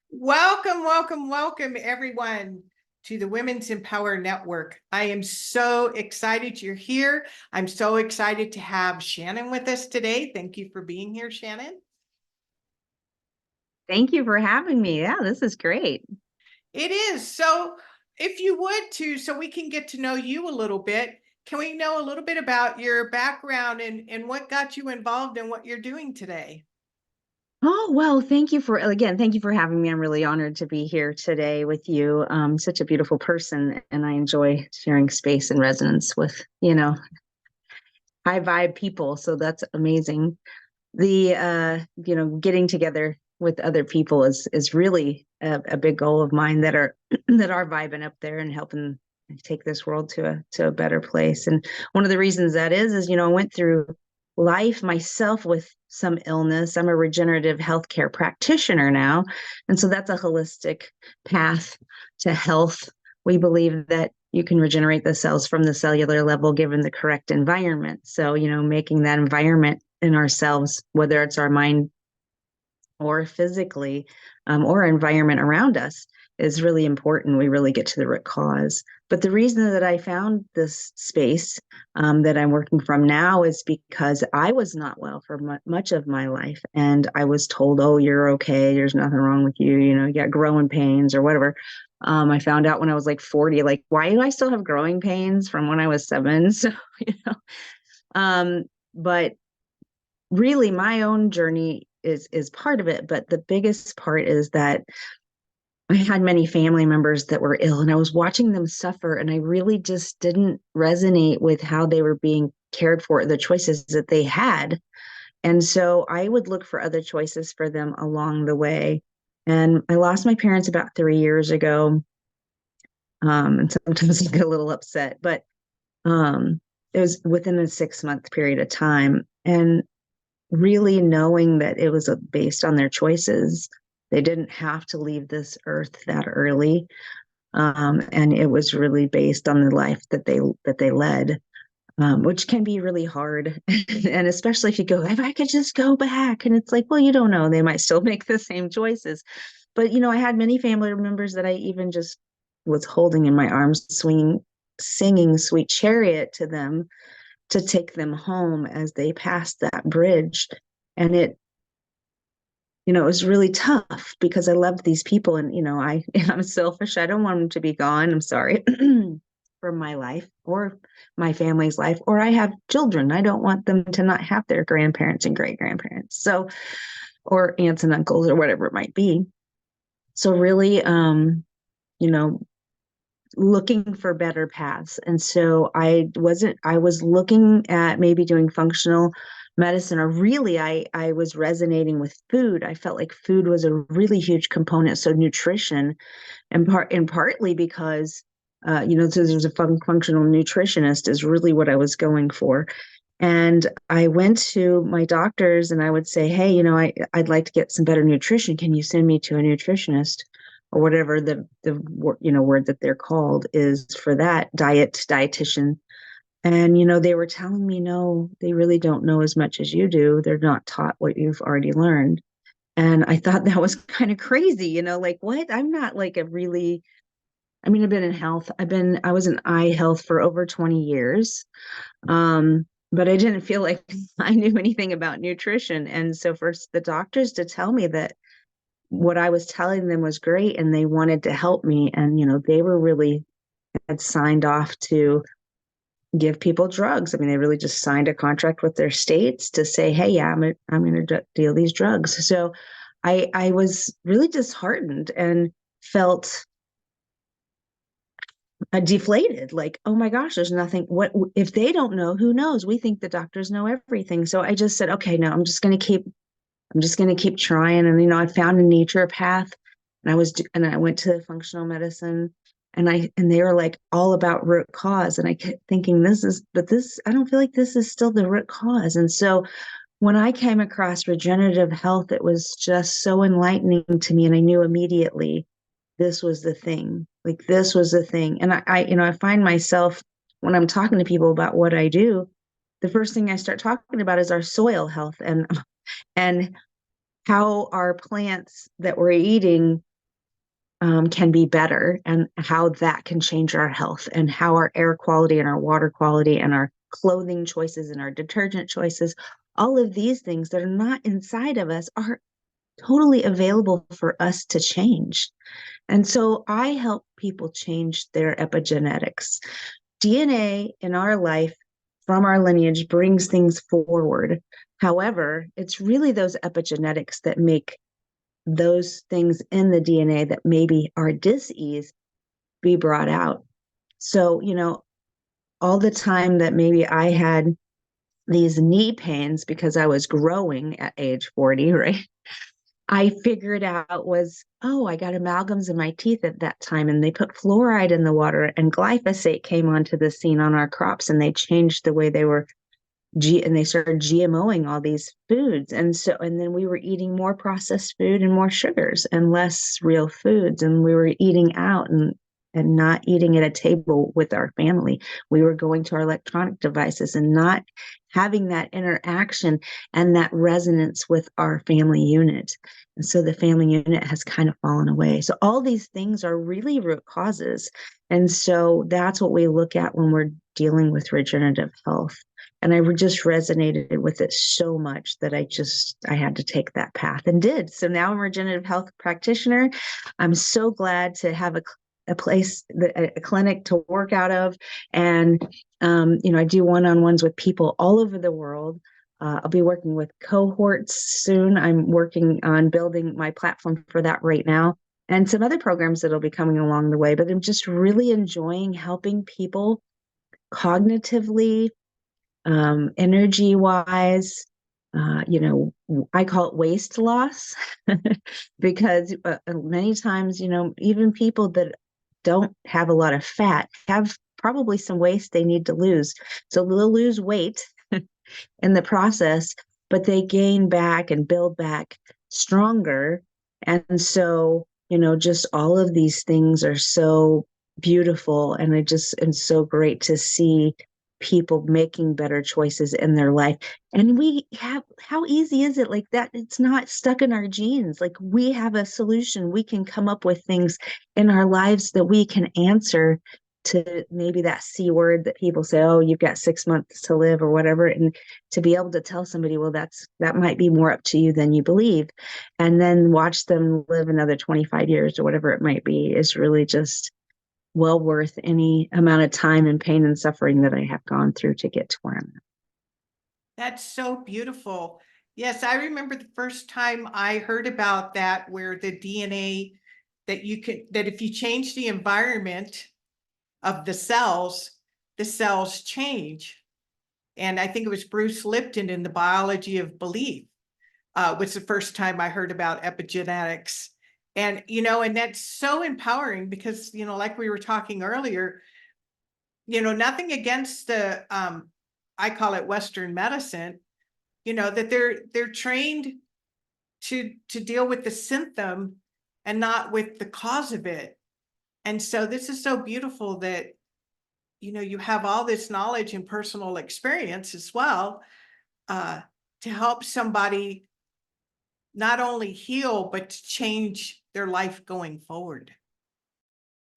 Welcome, welcome, welcome, everyone, to the Women's Empower Network. I am so excited you're here. I'm so excited to have Shannon with us today. Thank you for being here, Shannon. Thank you for having me. Yeah, this is great. It is. So, if you would, so we can get to know you a little bit, can we know a little bit about your background and what got you involved in what you're doing today? Oh, well, thank you for having me. I'm really honored to be here today with you. Such a beautiful person, and I enjoy sharing space and resonance with, high vibe people. So that's amazing. Getting together with other people is really a big goal of mine that are that are vibing up there and helping take this world to a better place. And one of the reasons that is, I went through life myself with some illness. I'm a regenerative healthcare practitioner now. And so that's a holistic path to health. We believe that you can regenerate the cells from the cellular level given the correct environment. So, making that environment in ourselves, whether it's our mind or physically, or environment around us, is really important. We really get to the root cause. But the reason that I found this space that I'm working from now is because I was not well for much of my life. And I was told, oh, you're okay. There's nothing wrong with you. You got growing pains or whatever. I found out when I was like 40, like, why do I still have growing pains from when I was 7? So, you know, but really my own journey is part of it, but the biggest part is that I had many family members that were ill and I was watching them suffer, and I really just didn't resonate with how they were being cared for, the choices that they had. And so I would look for other choices for them along the way. And I lost my parents about 3 years ago. And sometimes I get a little upset, but it was within a 6 month period of time. And really knowing that it was based on their choices. They didn't have to leave this earth that early, and it was really based on the life that they led, which can be really hard. And especially if you go, if I could just go back, and it's like, well, you don't know, they might still make the same choices. But I had many family members that I even just was holding in my arms, swinging, singing "Sweet Chariot" to them to take them home as they passed that bridge. And it was really tough because I loved these people, and, I'm selfish. I don't want them to be gone. I'm sorry from my life or my family's life, or I have children. I don't want them to not have their grandparents and great grandparents. So, or aunts and uncles or whatever it might be. So really, you know, looking for better paths. And so I was looking at maybe doing functional medicine, or really I was resonating with food. I felt like food was a really huge component. So nutrition, and partly because, so there's a functional nutritionist is really what I was going for. And I went to my doctors and I would say, hey, I'd like to get some better nutrition. Can you send me to a nutritionist? Or whatever the word that they're called is for that, dietitian. And they were telling me, no, they really don't know as much as you do. They're not taught what you've already learned. And I thought that was kind of crazy, like, what? I'm not like I've been in health. I was in eye health for over 20 years. But I didn't feel like I knew anything about nutrition. And so for the doctors to tell me that what I was telling them was great and they wanted to help me, and they were really had signed off to give people drugs. I mean, they really just signed a contract with their states to say, hey, yeah, I'm going to deal these drugs. So I was really disheartened and felt deflated, like, oh my gosh, there's nothing. What if they don't know? Who knows? We think the doctors know everything. So I just said, okay, no, I'm just going to keep trying. And I found a naturopath, and I went to functional medicine, and they were like all about root cause. And I kept thinking, I don't feel like this is still the root cause. And so when I came across regenerative health, it was just so enlightening to me. And I knew immediately this was the thing. Like, this was the thing. And I find myself, when I'm talking to people about what I do, the first thing I start talking about is our soil health and how our plants that we're eating can be better, and how that can change our health, and how our air quality and our water quality and our clothing choices and our detergent choices, all of these things that are not inside of us are totally available for us to change. And so I help people change their epigenetics. DNA in our life from our lineage brings things forward. However, it's really those epigenetics that make those things in the DNA that maybe are dis-ease be brought out. So, all the time that maybe I had these knee pains because I was growing at age 40, right? I figured out was, oh, I got amalgams in my teeth at that time, and they put fluoride in the water, and glyphosate came onto the scene on our crops, and they changed the way they were and they started GMOing all these foods. And then we were eating more processed food and more sugars and less real foods. And we were eating out and not eating at a table with our family. We were going to our electronic devices and not having that interaction and that resonance with our family unit. And so the family unit has kind of fallen away. So all these things are really root causes. And so that's what we look at when we're dealing with regenerative health. And I just resonated with it so much that I had to take that path and did. So now I'm a regenerative health practitioner. I'm so glad to have a place, a clinic to work out of. And, I do one-on-ones with people all over the world. I'll be working with cohorts soon. I'm working on building my platform for that right now, and some other programs that'll be coming along the way. But I'm just really enjoying helping people cognitively, energy wise. I call it waste loss because many times, even people that don't have a lot of fat have probably some waste they need to lose. So they'll lose weight in the process, but they gain back and build back stronger. And so, just all of these things are so beautiful. And I just am so great to see people making better choices in their life. And how easy is it like that? It's not stuck in our genes. Like, we have a solution. We can come up with things in our lives that we can answer to maybe that C word that people say, oh, you've got 6 months to live or whatever. And to be able to tell somebody, well, that might be more up to you than you believe. And then watch them live another 25 years or whatever it might be is really just well worth any amount of time and pain and suffering that I have gone through to get to where I'm at. That's so beautiful. Yes, I remember the first time I heard about that, where the DNA that if you change the environment of the cells change. And I think it was Bruce Lipton in The Biology of Belief, was the first time I heard about epigenetics. And, and that's so empowering because, like we were talking earlier, nothing against the, I call it Western medicine, that they're trained to deal with the symptom and not with the cause of it. And so this is so beautiful that, you have all this knowledge and personal experience as well, to help somebody not only heal, but to change their life going forward.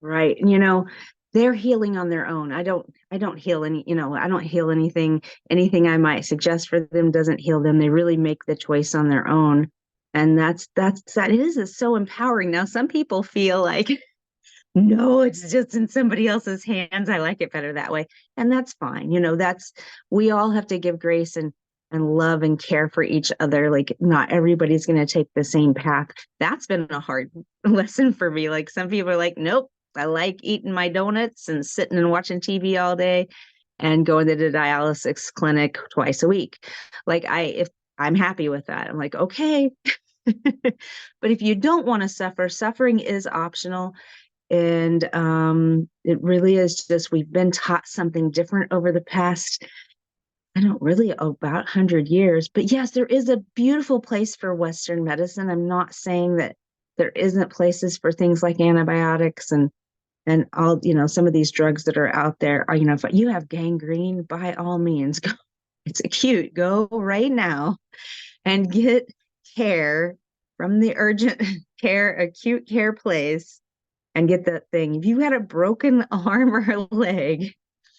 Right. And, they're healing on their own. I don't heal I don't heal anything I might suggest for them doesn't heal them. They really make the choice on their own. And it's so empowering. Now, some people feel like, no, it's just in somebody else's hands. I like it better that way. And that's fine. We all have to give grace and love and care for each other. Like, not everybody's going to take the same path. That's been a hard lesson for me. Like, some people are like, nope, I like eating my donuts and sitting and watching TV all day and going to the dialysis clinic twice a week. Like, if I'm happy with that, I'm like, okay. But if you don't want to suffer, suffering is optional. And it really is just, we've been taught something different over the past, I don't really, about 100 years. But yes, there is a beautiful place for Western medicine. I'm not saying that there isn't places for things like antibiotics and all, some of these drugs that are out there are, if you have gangrene, by all means, go, it's acute, go right now and get care from the urgent care, acute care place and get that thing. If you had a broken arm or a leg,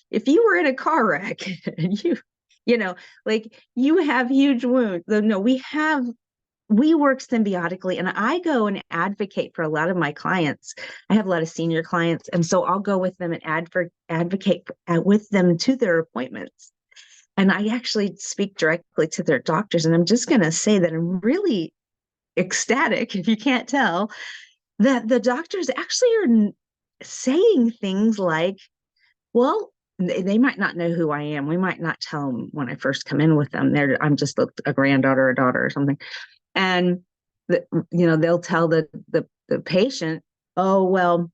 if you were in a car wreck, you know, like you have huge wounds. No, we work symbiotically, and I go and advocate for a lot of my clients. I have a lot of senior clients, and so I'll go with them and advocate with them to their appointments. And I actually speak directly to their doctors. And I'm just going to say that I'm really ecstatic, if you can't tell, that the doctors actually are saying things like, well, they might not know who I am. We might not tell them when I first come in with them. I'm just a granddaughter, a daughter, or something. And they'll tell the patient, oh, well,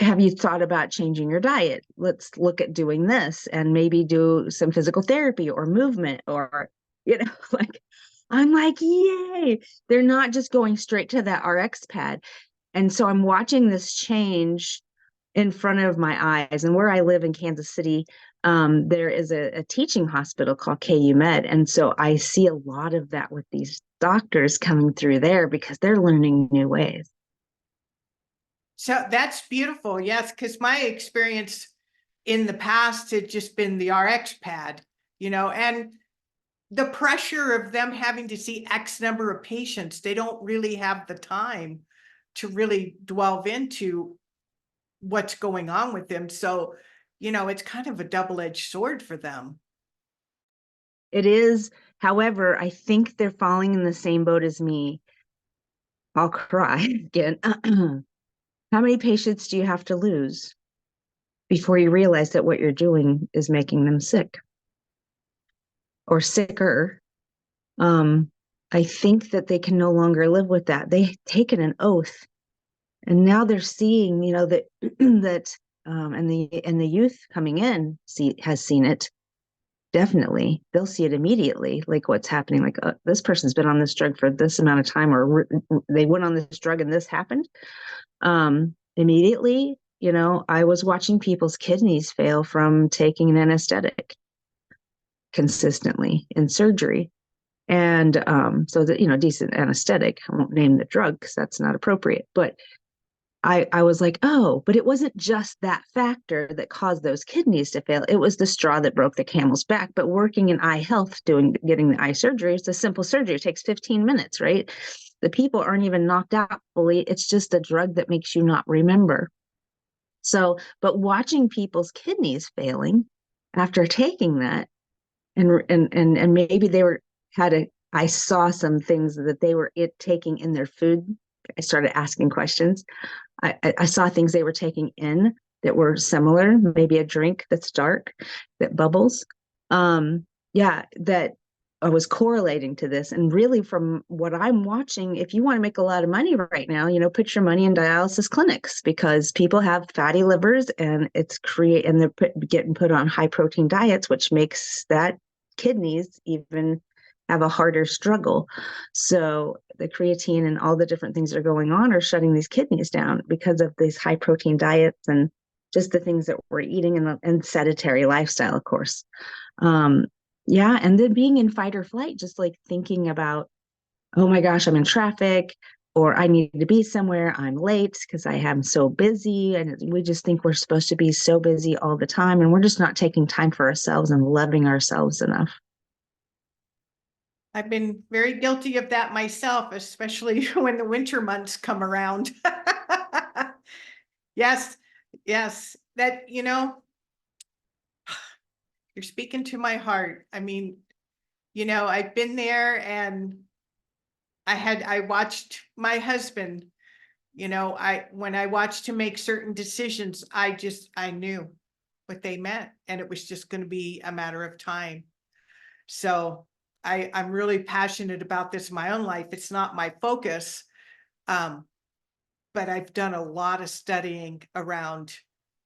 have you thought about changing your diet? Let's look at doing this and maybe do some physical therapy or movement, or, like, I'm like, yay. They're not just going straight to that RX pad. And so I'm watching this change in front of my eyes. And where I live in Kansas City, there is a teaching hospital called KU Med. And so I see a lot of that with these doctors coming through there because they're learning new ways. So that's beautiful. Yes, because my experience in the past had just been the RX pad, and the pressure of them having to see X number of patients, they don't really have the time to really delve into what's going on with them. So, it's kind of a double-edged sword for them. It is. However, I think they're falling in the same boat as me. I'll cry again. How many patients do you have to lose before you realize that what you're doing is making them sick or sicker? I think that they can no longer live with that. They've taken an oath, and now they're seeing, that that and the youth coming in has seen it. Definitely, they'll see it immediately, like what's happening. Like, this person's been on this drug for this amount of time, or they went on this drug and this happened. Immediately, I was watching people's kidneys fail from taking an anesthetic consistently in surgery. And so that, decent anesthetic, I won't name the drug because that's not appropriate, but I was like, oh, but it wasn't just that factor that caused those kidneys to fail. It was the straw that broke the camel's back. But working in eye health, getting the eye surgery, it's a simple surgery. It takes 15 minutes, right? The people aren't even knocked out fully. It's just a drug that makes you not remember. So, but watching people's kidneys failing after taking that, and maybe I saw some things that they were taking in their food. I started asking questions. I saw things they were taking in that were similar, maybe a drink that's dark, that bubbles. That I was correlating to this. And really, from what I'm watching, if you want to make a lot of money right now, put your money in dialysis clinics, because people have fatty livers and they're getting put on high protein diets, which makes that kidneys even have a harder struggle. So the creatine and all the different things that are going on are shutting these kidneys down because of these high protein diets and just the things that we're eating and sedentary lifestyle, of course. And then being in fight or flight, just like thinking about, oh my gosh, I'm in traffic, or I need to be somewhere, I'm late because I am so busy. And we just think we're supposed to be so busy all the time, and we're just not taking time for ourselves and loving ourselves enough. I've been very guilty of that myself, especially when the winter months come around. Yes, that, you're speaking to my heart. I mean, I've been there, and I watched my husband, when I watched him make certain decisions, I knew what they meant, and it was just going to be a matter of time. So I'm really passionate about this in my own life. It's not my focus, but I've done a lot of studying around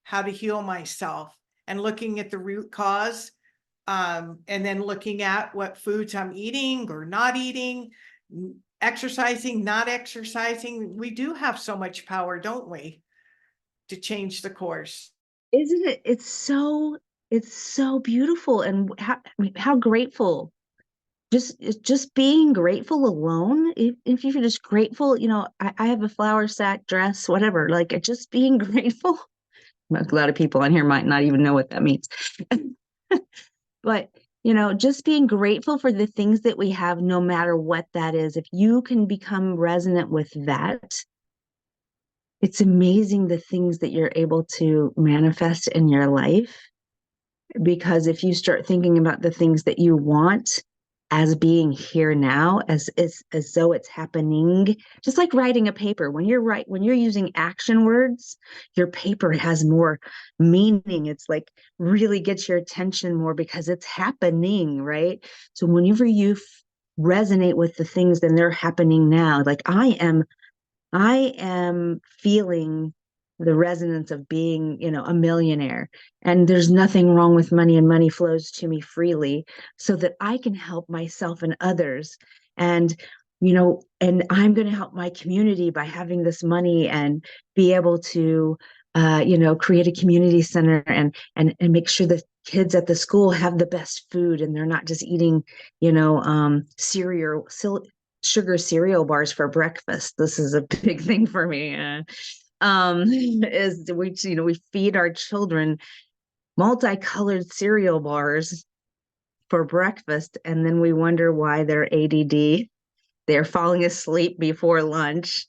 how to heal myself and looking at the root cause, and then looking at what foods I'm eating or not eating, exercising, not exercising. We do have so much power, don't we, to change the course? Isn't it? It's so beautiful. And how grateful just being grateful alone. If you're just grateful, I have a flower sack dress, whatever, like just being grateful. A lot of people on here might not even know what that means. But, just being grateful for the things that we have, no matter what that is. If you can become resonant with that, it's amazing the things that you're able to manifest in your life. Because if you start thinking about the things that you want as being here now, as though it's happening, just like writing a paper, when you're using action words, your paper has more meaning. It's like really gets your attention more because it's happening, right? So whenever you resonate with the things, then they're happening now. Like I am feeling the resonance of being, a millionaire. And there's nothing wrong with money, and money flows to me freely so that I can help myself and others. And, and I'm going to help my community by having this money and be able to, create a community center and make sure that kids at the school have the best food and they're not just eating, sugar cereal bars for breakfast. This is a big thing for me. Is we feed our children multicolored cereal bars for breakfast, and then we wonder why they're ADD. They're falling asleep before lunch.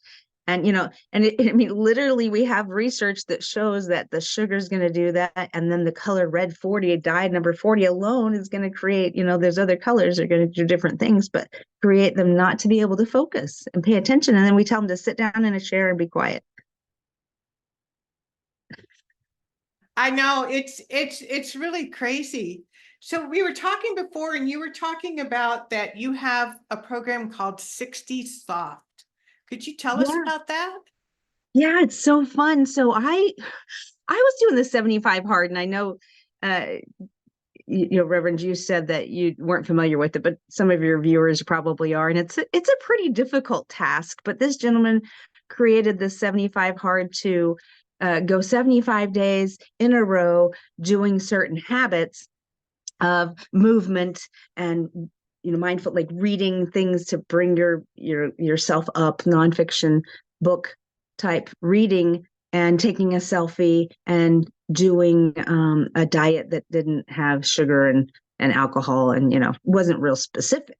And, I mean, literally, we have research that shows that the sugar is going to do that. And then the color red 40, dyed number 40 alone is going to create, there's other colors are going to do different things, but create them not to be able to focus and pay attention. And then we tell them to sit down in a chair and be quiet. I know it's really crazy. So we were talking before, and you were talking about that you have a program called 60 Soft. Could you tell us Yeah. about that? Yeah, it's so fun. So I was doing the 75 hard, and I know Reverend, you said that you weren't familiar with it, but some of your viewers probably are. And it's a pretty difficult task. But this gentleman created the 75 hard to go 75 days in a row doing certain habits of movement and mindful, like reading things to bring yourself up, nonfiction book type reading, and taking a selfie and doing a diet that didn't have sugar and alcohol and wasn't real specific.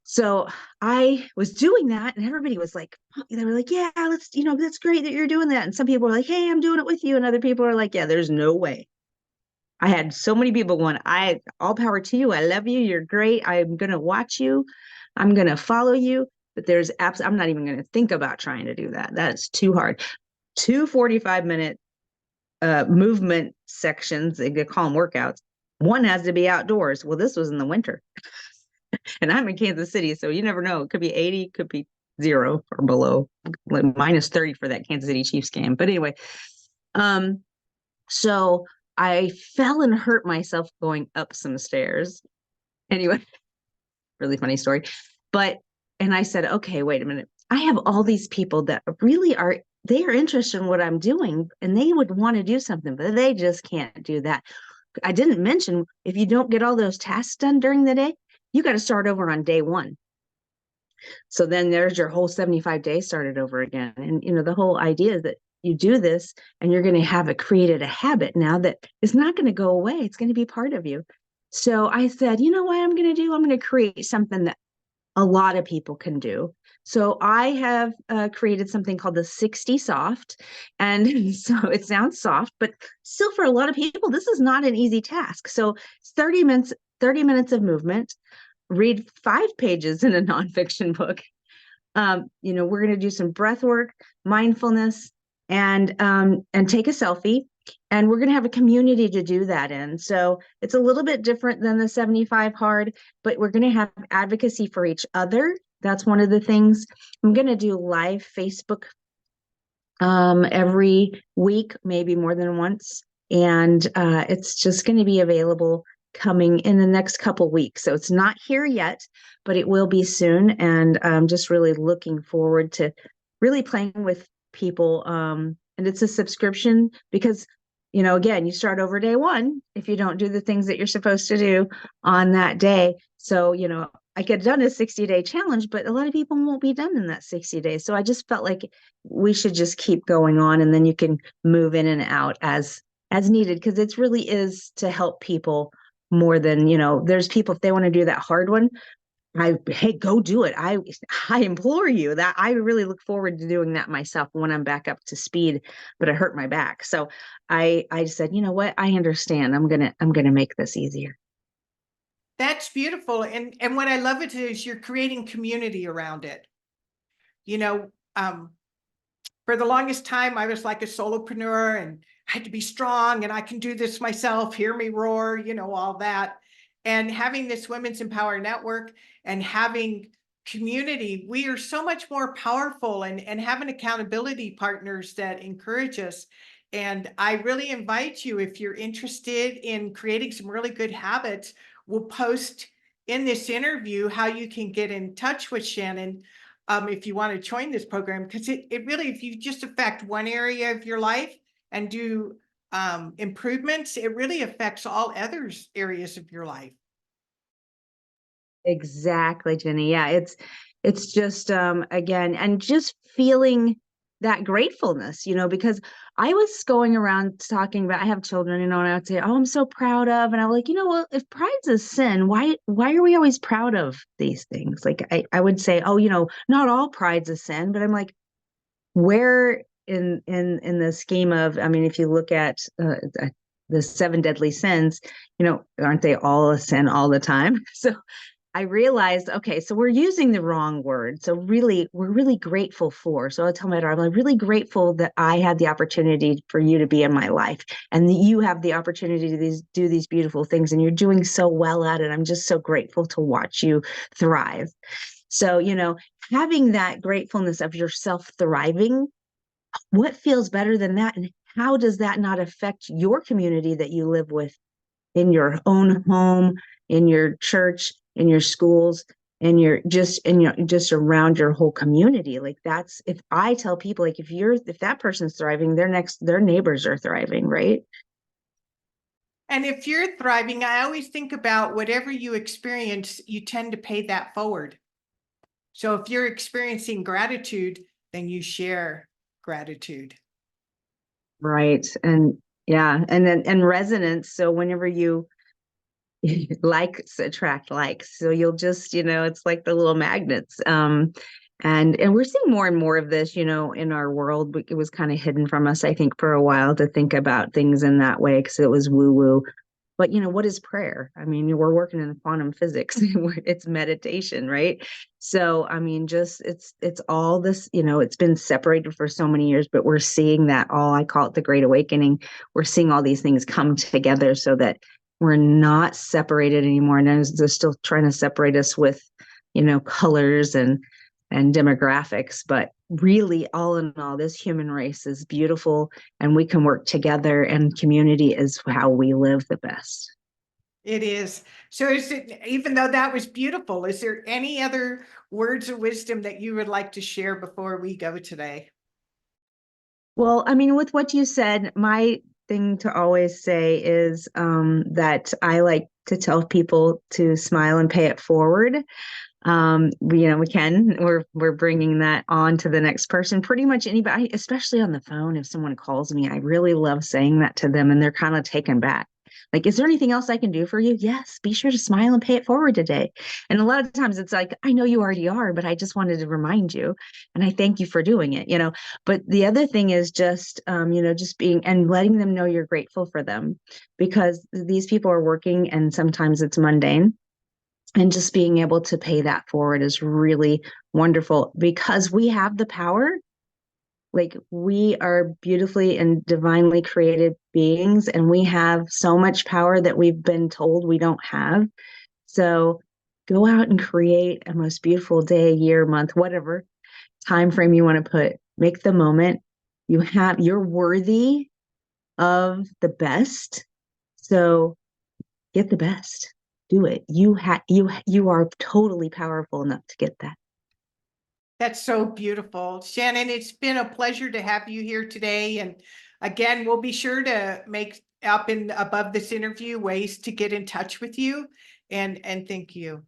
So I was doing that, and everybody was like, they were like, yeah, let's, that's great that you're doing that. And some people were like, hey, I'm doing it with you. And other people are like, yeah, there's no way. I had so many people going, all power to you. I love you. You're great. I'm going to watch you. I'm going to follow you. But I'm not even going to think about trying to do that. That's too hard. 2 45-minute movement sections, they call them workouts. One has to be outdoors. Well, this was in the winter. And I'm in Kansas City, so you never know. It could be 80, could be 0 or below, like -30 for that Kansas City Chiefs game. But anyway, so I fell and hurt myself going up some stairs. Anyway, really funny story. And I said, okay, wait a minute. I have all these people that really they are interested in what I'm doing, and they would want to do something, but they just can't do that. I didn't mention, if you don't get all those tasks done during the day, you got to start over on day 1. So then there's your whole 75 days started over again. And, the whole idea is that you do this and you're going to have created a habit now that is not going to go away. It's going to be part of you. So I said, you know what I'm going to do? I'm going to create something that a lot of people can do. So I have created something called the 60 Soft. And so it sounds soft, but still for a lot of people, this is not an easy task. So it's 30 minutes of movement, read 5 pages in a nonfiction book. We're going to do some breath work, mindfulness, and take a selfie. And we're going to have a community to do that in. So it's a little bit different than the 75 hard, but we're going to have advocacy for each other. That's one of the things. I'm going to do live Facebook every week, maybe more than once. And it's just going to be available coming in the next couple weeks. So it's not here yet, but it will be soon. And I'm just really looking forward to really playing with people. And it's a subscription because, again, you start over day 1 if you don't do the things that you're supposed to do on that day. So, I get done a 60-day challenge, but a lot of people won't be done in that 60 days. So I just felt like we should just keep going on, and then you can move in and out as needed, because it really is to help people more than, there's people, if they want to do that hard one, hey, go do it. I implore you. That I really look forward to doing that myself when I'm back up to speed, but I hurt my back. So I said, you know what? I understand. I'm gonna make this easier. That's beautiful. And what I love it is you're creating community around it. You know, for the longest time, I was like a solopreneur and I had to be strong and I can do this myself, hear me roar, all that. And having this Women's Empower Network and having community, we are so much more powerful, and having accountability partners that encourage us. And I really invite you, if you're interested in creating some really good habits, we'll post in this interview how you can get in touch with Shannon if you want to join this program, because it really, if you just affect one area of your life and do improvements, it really affects all other areas of your life. Exactly, Jenny. Yeah, it's just again, and just feeling that gratefulness, because I was going around talking about, I have children, and I would say, "Oh, I'm so proud of," and I'm like, well, if pride's a sin, why are we always proud of these things? Like I would say, "Oh, not all pride's a sin," but I'm like, where in the scheme of, I mean, if you look at the seven deadly sins, aren't they all a sin all the time? So I realized, okay, so we're using the wrong word. So really, we're really grateful for. So I tell my daughter, I'm really grateful that I had the opportunity for you to be in my life, and that you have the opportunity to do these beautiful things, and you're doing so well at it. I'm just so grateful to watch you thrive. So, having that gratefulness of yourself thriving, what feels better than that? And how does that not affect your community that you live with, in your own home, in your church, in your schools, and just around your whole community? Like, that's, if I tell people, like, if that person's thriving, their neighbors are thriving, right? And if you're thriving, I always think about whatever you experience, you tend to pay that forward. So if you're experiencing gratitude, then you share gratitude. Right. And yeah, and resonance. So whenever you likes attract likes, so you'll just, it's like the little magnets. And we're seeing more and more of this, in our world. It was kind of hidden from us, I think, for a while, to think about things in that way, because it was woo woo. But what is prayer? I mean, we're working in quantum physics. It's meditation, right? So I mean, just it's all this, it's been separated for so many years, but we're seeing that all, I call it the Great Awakening. We're seeing all these things come together so that we're not separated anymore. And they're still trying to separate us with, colors and demographics, but really, all in all, this human race is beautiful, and we can work together, and community is how we live the best. It is. So even though that was beautiful, is there any other words of wisdom that you would like to share before we go today? Well, I mean, with what you said, my thing to always say is that I like to tell people to smile and pay it forward. We're bringing that on to the next person. Pretty much anybody, especially on the phone, if someone calls me, I really love saying that to them, and they're kind of taken back. Like, is there anything else I can do for you? Yes, be sure to smile and pay it forward today. And a lot of times it's like, I know you already are, but I just wanted to remind you, and I thank you for doing it. But the other thing is just, just being and letting them know you're grateful for them, because these people are working, and sometimes it's mundane, and just being able to pay that forward is really wonderful, because we have the power. Like, we are beautifully and divinely created beings, and we have so much power that we've been told we don't have. So go out and create a most beautiful day, year, month, whatever time frame you want to put. Make the moment. You're worthy of the best. So get the best. Do it. You are totally powerful enough to get that. That's so beautiful. Shannon, it's been a pleasure to have you here today. And again, we'll be sure to make up in above this interview ways to get in touch with you. And thank you.